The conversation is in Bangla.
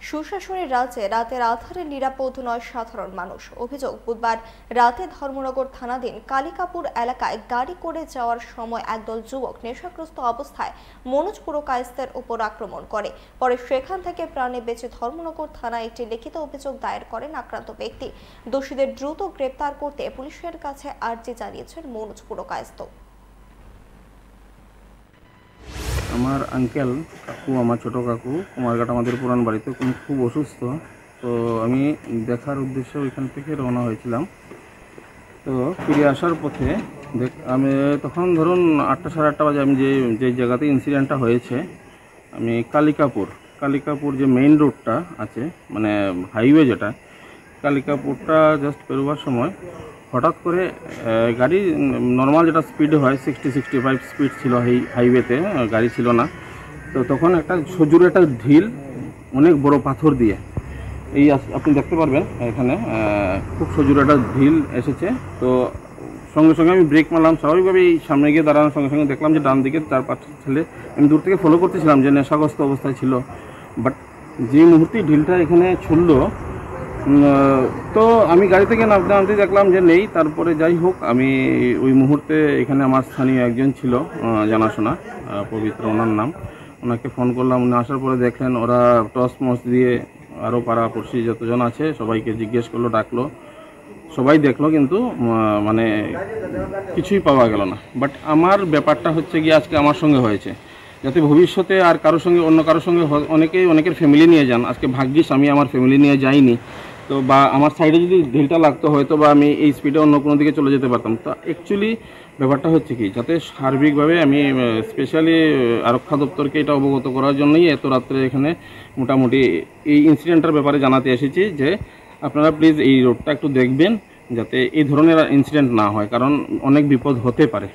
সুশাসনের রাজ্যে রাতের আঁধারে নিরাপদ নয় সাধারণ মানুষ। অভিযোগ, বুধবার রাতে ধর্মনগর থানাধীন কালিকাপুর এলাকায় গাড়ি করে যাওয়ার সময় একদল যুবক নেশাগ্রস্ত অবস্থায় মনোজ পুরকায়েস্তের উপর আক্রমণ করে। পরে সেখান থেকে প্রাণে বেঁচে ধর্মনগর থানায় একটি লিখিত অভিযোগ দায়ের করেন আক্রান্ত ব্যক্তি। দোষীদের দ্রুত গ্রেপ্তার করতে পুলিশের কাছে আর্জি জানিয়েছেন মনোজ পুরকায়েস্ত। আমার আঙ্কেল কাকু, আমার ছোটো কাকু কুমারঘাট আমাদের পুরান বাড়িতে খুব অসুস্থ। তো আমি দেখার উদ্দেশ্যে ওইখান থেকে রওনা হয়েছিলাম। তো ফিরে আসার পথে আমি তখন ধরুন 8টা সাড়ে 8টা বাজে আমি যে জায়গাতে ইনসিডেন্টটা হয়েছে, আমি কালিকাপুর যে মেইন রোডটা আছে, মানে হাইওয়ে যেটা, কালিকাপুরটা জাস্ট পেরোবার সময় হঠাৎ করে গাড়ি নর্মাল যেটা স্পিড হয় 60-65 স্পিড ছিল, হাইওয়েতে গাড়ি ছিল না। তো তখন একটা সজোরে একটা ঢিল, অনেক বড় পাথর দিয়ে, এই আপনি দেখতে পারবেন এখানে, খুব সজোরে একটা ঢিল এসেছে। তো সঙ্গে সঙ্গে আমি ব্রেক মারলাম। স্বাভাবিকভাবে এই সামনে গিয়ে দাঁড়ানোর সঙ্গে সঙ্গে দেখলাম যে ডান দিকে 4-5টা ছেলে, আমি দূর থেকে ফলো করতেছিলাম যে নেশাগ্রস্ত অবস্থায় ছিল। বাট যে মুহূর্তে ঢিলটা এখানে ছুড়ল, তো আমি গাড়ি থেকে নামতে দেখলাম যে নেই। তারপরে যাই হোক, আমি ওই মুহূর্তে এখানে আমার স্থানীয় একজন ছিল জানাশোনা, পবিত্র ওনার নাম, ওনাকে ফোন করলাম। উনি আসার পরে দেখলেন, ওরা টস মস দিয়ে আরও পাড়াপড়শি যতজন আছে সবাইকে জিজ্ঞেস করলো, ডাকলো, সবাই দেখলো, কিন্তু মানে কিছুই পাওয়া গেল না। বাট আমার ব্যাপারটা হচ্ছে গিয়ে আজকে আমার সঙ্গে হয়েছে, যাতে ভবিষ্যতে আর কারোর সঙ্গে, অন্য কারোর সঙ্গে, অনেকের ফ্যামিলি নিয়ে যান। আজকে ভাগ্যিস আমি আমার ফ্যামিলি নিয়ে যাইনি, তো বা আমার সাইডে যদি ঢিলটা লাগতো হয়তো বা আমি এই স্পিডে অন্য কোনো দিকে চলে যেতে পারতাম। তো অ্যাকচুয়ালি ব্যাপারটা হচ্ছে কি, যাতে সার্বিকভাবে আমি স্পেশালি আরক্ষা দপ্তরকে এটা অবগত করার জন্যই এত রাত্রে এখানে মোটামুটি এই ইনসিডেন্টটার ব্যাপারে জানাতে এসেছি যে আপনারা প্লিজ এই রোডটা একটু দেখবেন, যাতে এই ধরনের ইনসিডেন্ট না হয়, কারণ অনেক বিপদ হতে পারে।